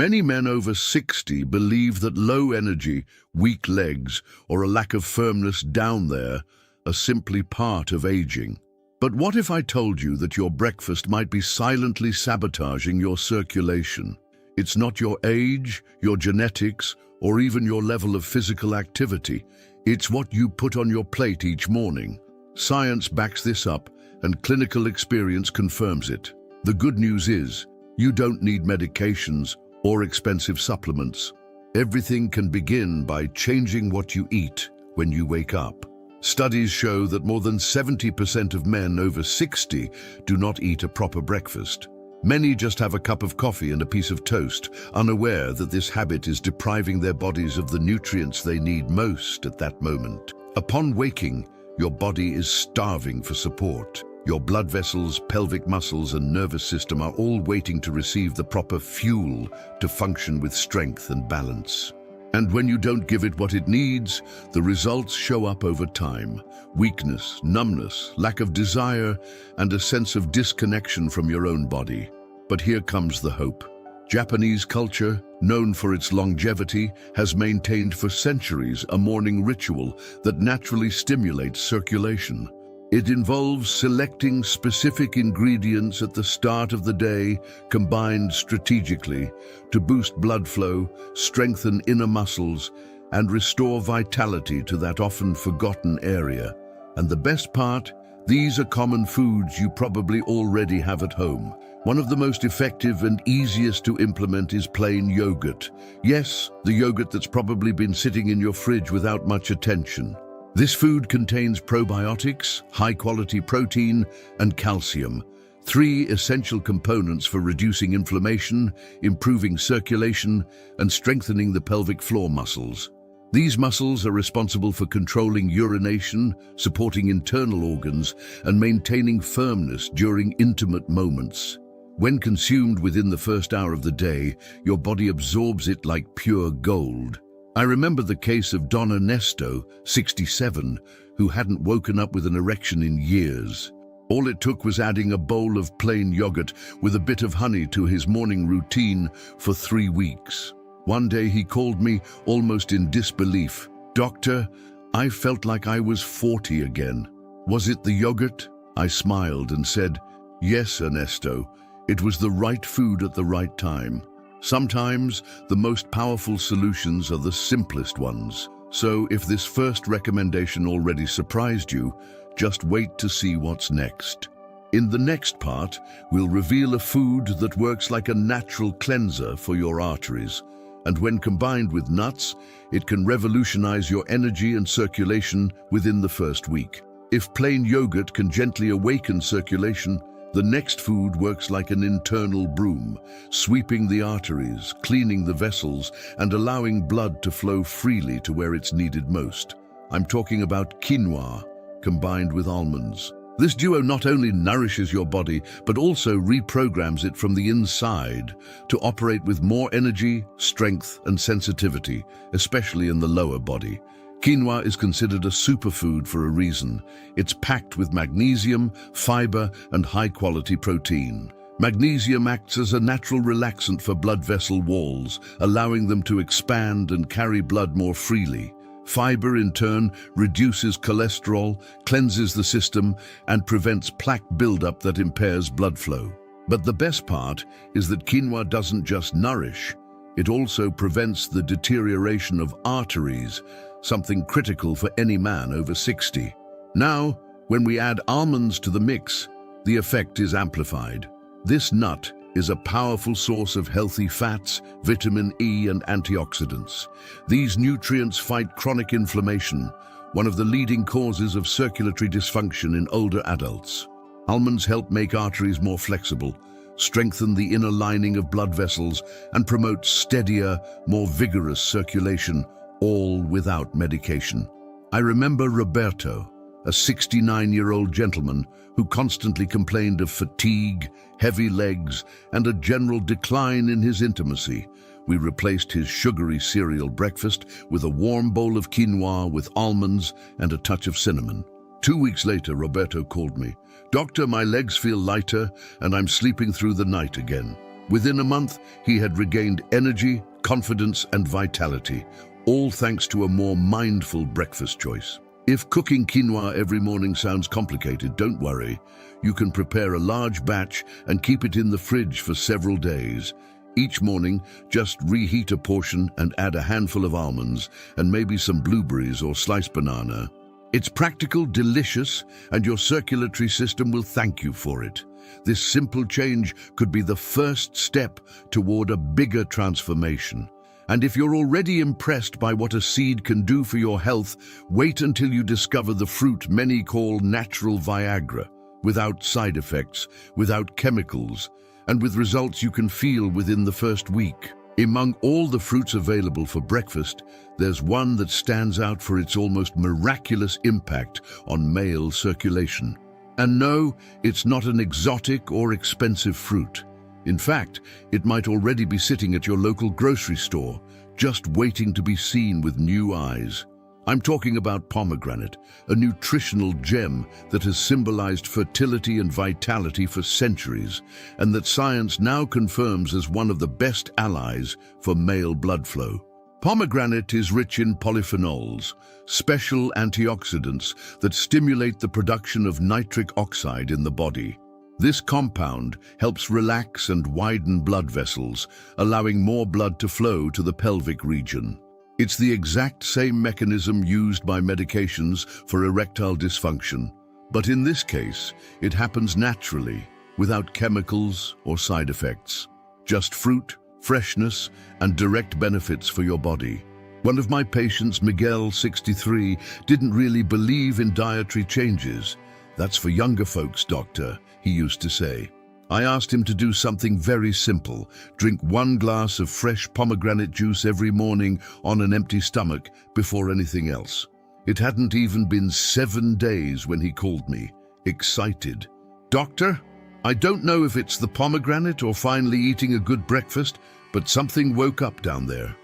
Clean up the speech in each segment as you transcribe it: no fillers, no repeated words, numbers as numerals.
Many men over 60 believe that low energy, weak legs, or a lack of firmness down there are simply part of aging. But what if I told you that your breakfast might be silently sabotaging your circulation? It's not your age, your genetics, or even your level of physical activity. It's what you put on your plate each morning. Science backs this up, and clinical experience confirms it. The good news is, you don't need medications or expensive supplements. Everything can begin by changing what you eat when you wake up. Studies show that more than 70% of men over 60 do not eat a proper breakfast. Many just have a cup of coffee and a piece of toast, unaware that this habit is depriving their bodies of the nutrients they need most at that moment. Upon waking, your body is starving for support. Your blood vessels, pelvic muscles, and nervous system are all waiting to receive the proper fuel to function with strength and balance. And when you don't give it what it needs, the results show up over time. Weakness, numbness, lack of desire, and a sense of disconnection from your own body. But here comes the hope. Japanese culture, known for its longevity, has maintained for centuries a morning ritual that naturally stimulates circulation. It involves selecting specific ingredients at the start of the day, combined strategically, to boost blood flow, strengthen inner muscles, and restore vitality to that often forgotten area. And the best part? These are common foods you probably already have at home. One of the most effective and easiest to implement is plain yogurt. Yes, the yogurt that's probably been sitting in your fridge without much attention. This food contains probiotics, high-quality protein, and calcium, three essential components for reducing inflammation, improving circulation, and strengthening the pelvic floor muscles. These muscles are responsible for controlling urination, supporting internal organs, and maintaining firmness during intimate moments. When consumed within the first hour of the day, your body absorbs it like pure gold. I remember the case of Don Ernesto, 67, who hadn't woken up with an erection in years. All it took was adding a bowl of plain yogurt with a bit of honey to his morning routine for 3 weeks. One day he called me almost in disbelief. "Doctor, I felt like I was 40 again. Was it the yogurt?" I smiled and said, "Yes, Ernesto, it was the right food at the right time." Sometimes, the most powerful solutions are the simplest ones. So if this first recommendation already surprised you, just wait to see what's next. In the next part, we'll reveal a food that works like a natural cleanser for your arteries. And when combined with nuts, it can revolutionize your energy and circulation within the first week. If plain yogurt can gently awaken circulation, the next food works like an internal broom, sweeping the arteries, cleaning the vessels, and allowing blood to flow freely to where it's needed most. I'm talking about quinoa, combined with almonds. This duo not only nourishes your body, but also reprograms it from the inside to operate with more energy, strength, and sensitivity, especially in the lower body. Quinoa is considered a superfood for a reason. It's packed with magnesium, fiber, and high-quality protein. Magnesium acts as a natural relaxant for blood vessel walls, allowing them to expand and carry blood more freely. Fiber, in turn, reduces cholesterol, cleanses the system, and prevents plaque buildup that impairs blood flow. But the best part is that quinoa doesn't just nourish, it also prevents the deterioration of arteries, something critical for any man over 60. Now, when we add almonds to the mix, the effect is amplified. This nut is a powerful source of healthy fats, vitamin E, and antioxidants. These nutrients fight chronic inflammation, one of the leading causes of circulatory dysfunction in older adults. Almonds help make arteries more flexible, strengthen the inner lining of blood vessels, and promote steadier, more vigorous circulation, all without medication. I remember Roberto, a 69-year-old gentleman who constantly complained of fatigue, heavy legs, and a general decline in his intimacy. We replaced his sugary cereal breakfast with a warm bowl of quinoa with almonds and a touch of cinnamon. 2 weeks later, Roberto called me. "Doctor, my legs feel lighter and I'm sleeping through the night again." Within a month, he had regained energy, confidence, and vitality, all thanks to a more mindful breakfast choice. If cooking quinoa every morning sounds complicated, don't worry. You can prepare a large batch and keep it in the fridge for several days. Each morning, just reheat a portion and add a handful of almonds and maybe some blueberries or sliced banana. It's practical, delicious, and your circulatory system will thank you for it. This simple change could be the first step toward a bigger transformation. And if you're already impressed by what a seed can do for your health, wait until you discover the fruit many call natural Viagra, without side effects, without chemicals, and with results you can feel within the first week. Among all the fruits available for breakfast, there's one that stands out for its almost miraculous impact on male circulation. And no, it's not an exotic or expensive fruit. In fact, it might already be sitting at your local grocery store, just waiting to be seen with new eyes. I'm talking about pomegranate, a nutritional gem that has symbolized fertility and vitality for centuries, and that science now confirms as one of the best allies for male blood flow. Pomegranate is rich in polyphenols, special antioxidants that stimulate the production of nitric oxide in the body. This compound helps relax and widen blood vessels, allowing more blood to flow to the pelvic region. It's the exact same mechanism used by medications for erectile dysfunction, but in this case, it happens naturally, without chemicals or side effects. Just fruit, freshness, and direct benefits for your body. One of my patients, Miguel, 63, didn't really believe in dietary changes. "That's for younger folks, doctor," he used to say. I asked him to do something very simple: drink 1 glass of fresh pomegranate juice every morning on an empty stomach before anything else. It hadn't even been 7 days when he called me, excited. "Doctor, I don't know if it's the pomegranate or finally eating a good breakfast, but something woke up down there."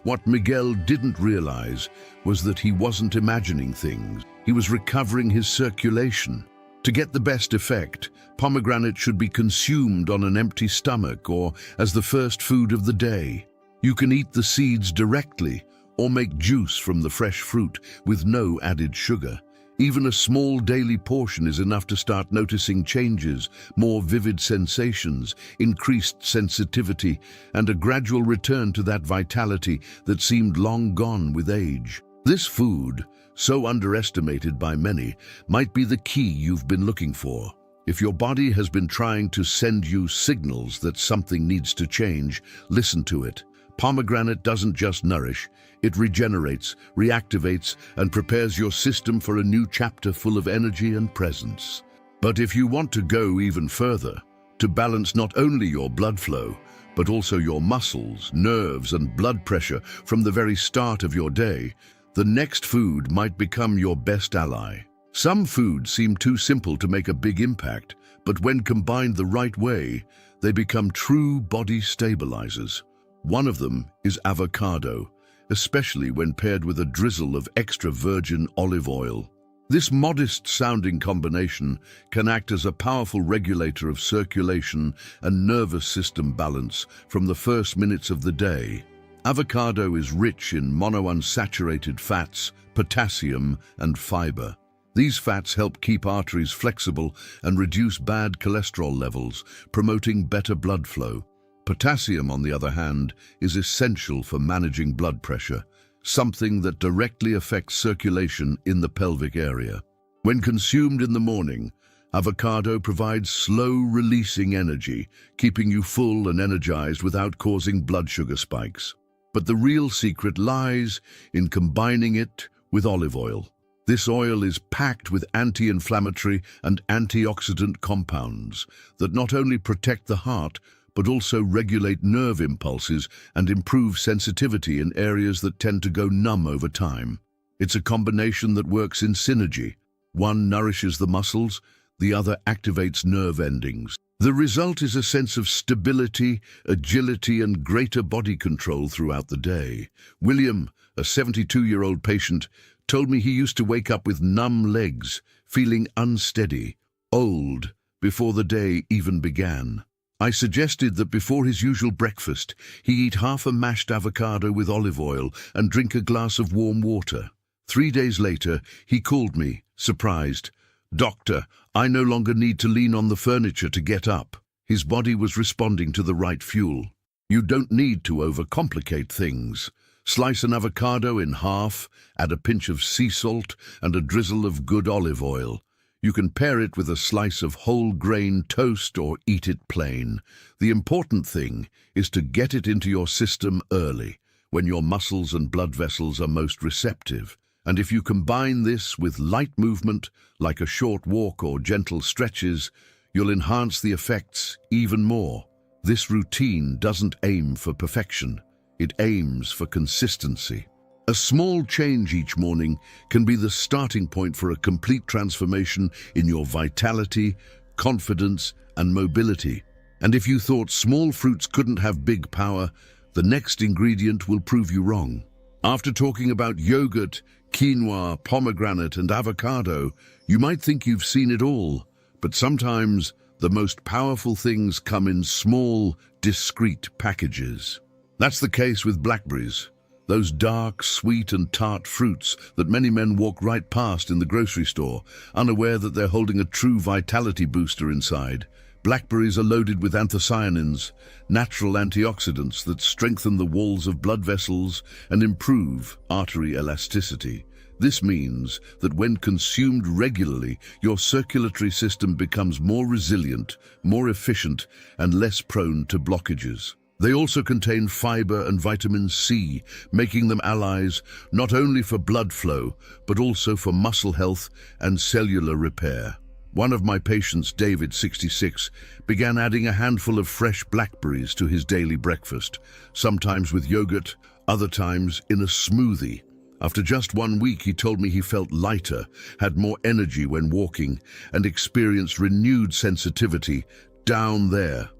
What Miguel didn't realize was that he wasn't imagining things. He was recovering his circulation. To get the best effect, pomegranate should be consumed on an empty stomach or as the first food of the day. You can eat the seeds directly or make juice from the fresh fruit with no added sugar. Even a small daily portion is enough to start noticing changes, more vivid sensations, increased sensitivity, and a gradual return to that vitality that seemed long gone with age. This food, so underestimated by many, might be the key you've been looking for. If your body has been trying to send you signals that something needs to change, listen to it. Pomegranate doesn't just nourish, it regenerates, reactivates, and prepares your system for a new chapter full of energy and presence. But if you want to go even further, to balance not only your blood flow, but also your muscles, nerves, and blood pressure from the very start of your day, the next food might become your best ally. Some foods seem too simple to make a big impact, but when combined the right way, they become true body stabilizers. One of them is avocado, especially when paired with a drizzle of extra virgin olive oil. This modest-sounding combination can act as a powerful regulator of circulation and nervous system balance from the first minutes of the day. Avocado is rich in monounsaturated fats, potassium, and fiber. These fats help keep arteries flexible and reduce bad cholesterol levels, promoting better blood flow. Potassium, on the other hand, is essential for managing blood pressure, something that directly affects circulation in the pelvic area. When consumed in the morning, avocado provides slow-releasing energy, keeping you full and energized without causing blood sugar spikes. But the real secret lies in combining it with olive oil. This oil is packed with anti-inflammatory and antioxidant compounds that not only protect the heart, but also regulate nerve impulses and improve sensitivity in areas that tend to go numb over time. It's a combination that works in synergy. One nourishes the muscles, the other activates nerve endings. The result is a sense of stability, agility, and greater body control throughout the day. William, a 72-year-old patient, told me he used to wake up with numb legs, feeling unsteady, old, before the day even began. I suggested that before his usual breakfast, he eat half a mashed avocado with olive oil and drink a glass of warm water. 3 days later, he called me, surprised. "Doctor, I no longer need to lean on the furniture to get up." His body was responding to the right fuel. You don't need to overcomplicate things. Slice an avocado in half, add a pinch of sea salt and a drizzle of good olive oil. You can pair it with a slice of whole grain toast or eat it plain. The important thing is to get it into your system early, when your muscles and blood vessels are most receptive. And if you combine this with light movement, like a short walk or gentle stretches, you'll enhance the effects even more. This routine doesn't aim for perfection. It aims for consistency. A small change each morning can be the starting point for a complete transformation in your vitality, confidence, and mobility. And if you thought small fruits couldn't have big power, the next ingredient will prove you wrong. After talking about yogurt, quinoa, pomegranate, and avocado, you might think you've seen it all. But sometimes the most powerful things come in small, discreet packages. That's the case with blackberries, those dark, sweet, and tart fruits that many men walk right past in the grocery store, unaware that they're holding a true vitality booster inside. Blackberries are loaded with anthocyanins, natural antioxidants that strengthen the walls of blood vessels and improve artery elasticity. This means that when consumed regularly, your circulatory system becomes more resilient, more efficient, and less prone to blockages. They also contain fiber and vitamin C, making them allies not only for blood flow, but also for muscle health and cellular repair. One of my patients, David, 66, began adding a handful of fresh blackberries to his daily breakfast, sometimes with yogurt, other times in a smoothie. After just 1 week, he told me he felt lighter, had more energy when walking, and experienced renewed sensitivity down there.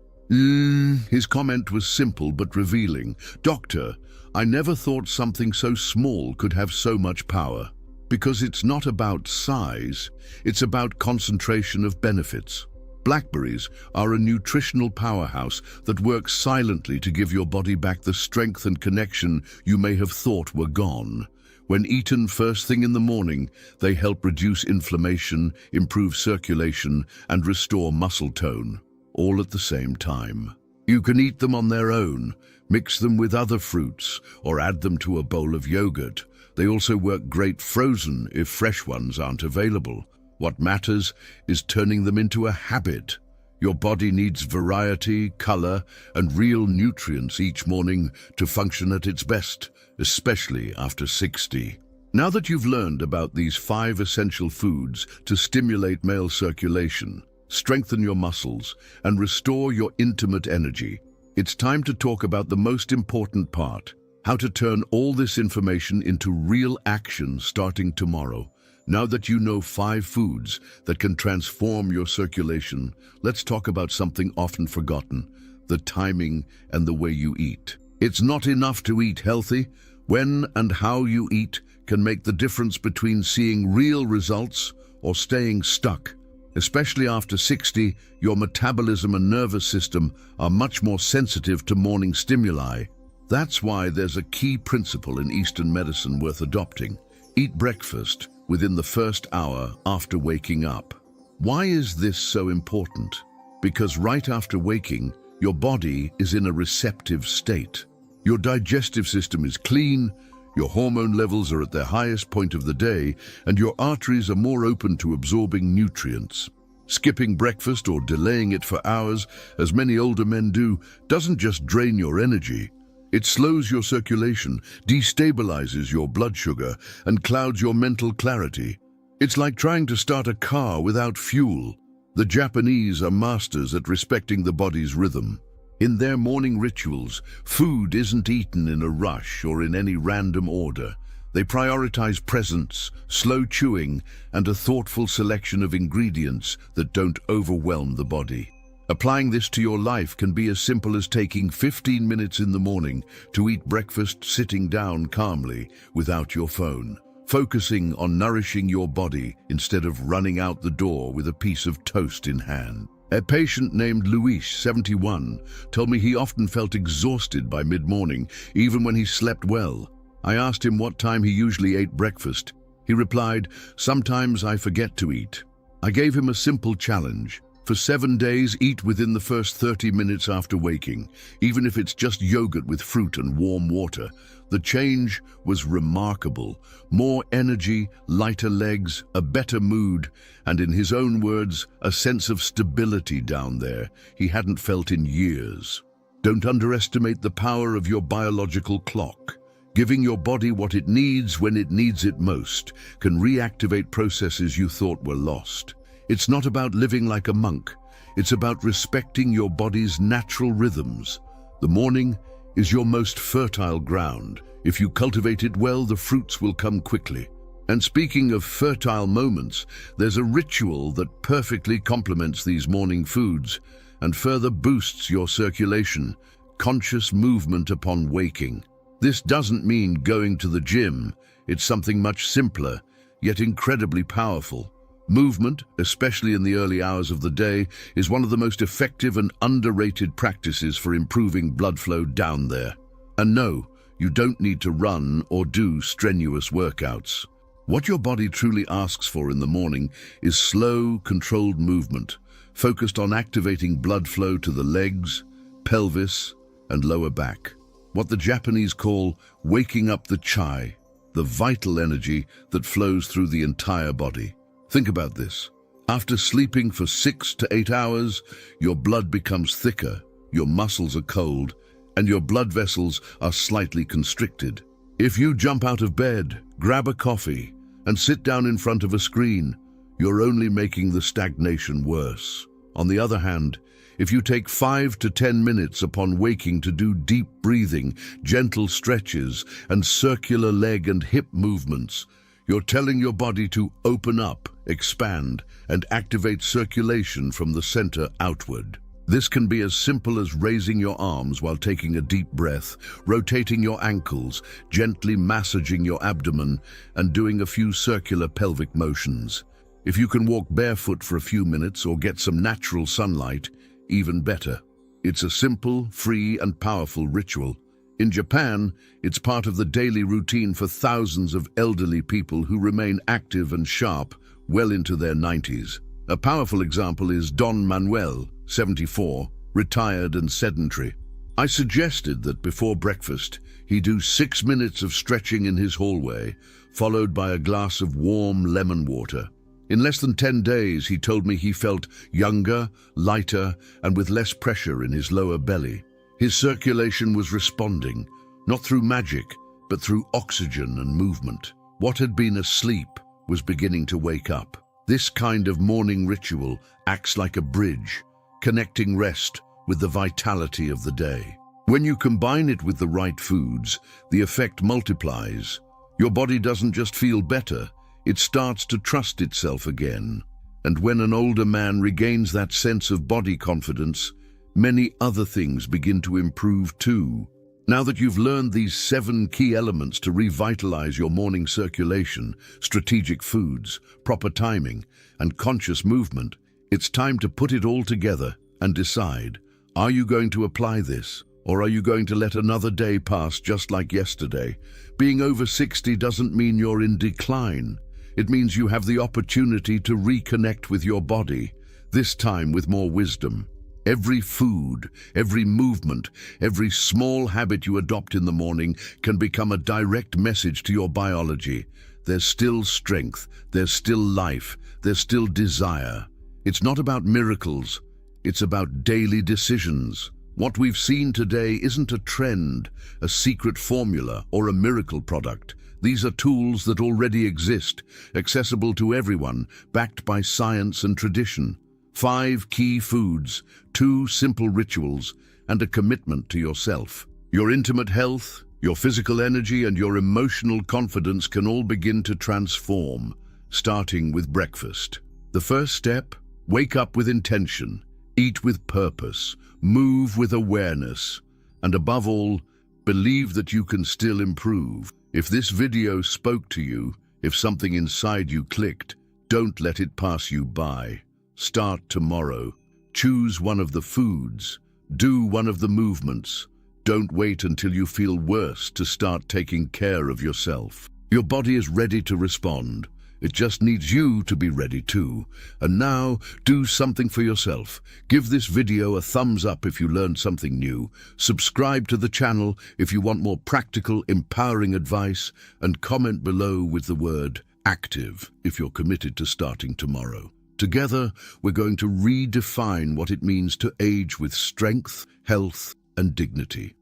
His comment was simple but revealing. "Doctor, I never thought something so small could have so much power." Because it's not about size, it's about concentration of benefits. Blackberries are a nutritional powerhouse that works silently to give your body back the strength and connection you may have thought were gone. When eaten first thing in the morning, they help reduce inflammation, improve circulation, and restore muscle tone, all at the same time. You can eat them on their own, mix them with other fruits, or add them to a bowl of yogurt. They also work great frozen if fresh ones aren't available. What matters is turning them into a habit. Your body needs variety, color, and real nutrients each morning to function at its best, especially after 60. Now that you've learned about these 5 essential foods to stimulate male circulation, strengthen your muscles, and restore your intimate energy, it's time to talk about the most important part: how to turn all this information into real action starting tomorrow. Now that you know 5 foods that can transform your circulation, let's talk about something often forgotten: the timing and the way you eat. It's not enough to eat healthy. When and how you eat can make the difference between seeing real results or staying stuck. Especially after 60, your metabolism and nervous system are much more sensitive to morning stimuli. That's why there's a key principle in Eastern medicine worth adopting: eat breakfast within the first hour after waking up. Why is this so important? Because right after waking, your body is in a receptive state. Your digestive system is clean, your hormone levels are at their highest point of the day, and your arteries are more open to absorbing nutrients. Skipping breakfast or delaying it for hours, as many older men do, doesn't just drain your energy. It slows your circulation, destabilizes your blood sugar, and clouds your mental clarity. It's like trying to start a car without fuel. The Japanese are masters at respecting the body's rhythm. In their morning rituals, food isn't eaten in a rush or in any random order. They prioritize presence, slow chewing, and a thoughtful selection of ingredients that don't overwhelm the body. Applying this to your life can be as simple as taking 15 minutes in the morning to eat breakfast sitting down calmly without your phone, focusing on nourishing your body instead of running out the door with a piece of toast in hand. A patient named Luis, 71, told me he often felt exhausted by mid-morning, even when he slept well. I asked him what time he usually ate breakfast. He replied, "Sometimes I forget to eat." I gave him a simple challenge. For 7 days, eat within the first 30 minutes after waking, even if it's just yogurt with fruit and warm water. The change was remarkable. More energy, lighter legs, a better mood, and in his own words, a sense of stability down there he hadn't felt in years. Don't underestimate the power of your biological clock. Giving your body what it needs when it needs it most can reactivate processes you thought were lost. It's not about living like a monk. It's about respecting your body's natural rhythms. The morning is your most fertile ground. If you cultivate it well, the fruits will come quickly. And speaking of fertile moments, there's a ritual that perfectly complements these morning foods and further boosts your circulation: conscious movement upon waking. This doesn't mean going to the gym. It's something much simpler, yet incredibly powerful. Movement, especially in the early hours of the day, is one of the most effective and underrated practices for improving blood flow down there. And no, you don't need to run or do strenuous workouts. What your body truly asks for in the morning is slow, controlled movement, focused on activating blood flow to the legs, pelvis, and lower back. What the Japanese call waking up the chi, the vital energy that flows through the entire body. Think about this. After sleeping for 6 to 8 hours, your blood becomes thicker, your muscles are cold, and your blood vessels are slightly constricted. If you jump out of bed, grab a coffee, and sit down in front of a screen, you're only making the stagnation worse. On the other hand, if you take 5 to 10 minutes upon waking to do deep breathing, gentle stretches, and circular leg and hip movements, you're telling your body to open up, expand, and activate circulation from the center outward. This can be as simple as raising your arms while taking a deep breath, rotating your ankles, gently massaging your abdomen, and doing a few circular pelvic motions. If you can walk barefoot for a few minutes or get some natural sunlight, even better. It's a simple, free, and powerful ritual. In Japan, it's part of the daily routine for thousands of elderly people who remain active and sharp well into their 90s. A powerful example is Don Manuel, 74, retired and sedentary. I suggested that before breakfast, he do 6 minutes of stretching in his hallway, followed by a glass of warm lemon water. In less than 10 days, he told me he felt younger, lighter, and with less pressure in his lower belly. His circulation was responding, not through magic, but through oxygen and movement. What had been asleep was beginning to wake up. This kind of morning ritual acts like a bridge, connecting rest with the vitality of the day. When you combine it with the right foods, the effect multiplies. Your body doesn't just feel better, it starts to trust itself again. And when an older man regains that sense of body confidence, many other things begin to improve too. Now that you've learned these 7 key elements to revitalize your morning circulation, strategic foods, proper timing, and conscious movement, it's time to put it all together and decide, are you going to apply this, or are you going to let another day pass just like yesterday? Being over 60 doesn't mean you're in decline. It means you have the opportunity to reconnect with your body, this time with more wisdom. Every food, every movement, every small habit you adopt in the morning can become a direct message to your biology. There's still strength, there's still life, there's still desire. It's not about miracles, it's about daily decisions. What we've seen today isn't a trend, a secret formula, or a miracle product. These are tools that already exist, accessible to everyone, backed by science and tradition. 5 key foods, 2 simple rituals, and a commitment to yourself. Your intimate health, your physical energy, and your emotional confidence can all begin to transform, starting with breakfast. The first step, wake up with intention, eat with purpose, move with awareness, and above all, believe that you can still improve. If this video spoke to you, if something inside you clicked, don't let it pass you by. Start tomorrow. Choose one of the foods. Do one of the movements. Don't wait until you feel worse to start taking care of yourself. Your body is ready to respond. It just needs you to be ready too. And now, do something for yourself. Give this video a thumbs up if you learned something new. Subscribe to the channel if you want more practical, empowering advice. And comment below with the word active if you're committed to starting tomorrow. Together, we're going to redefine what it means to age with strength, health, and dignity.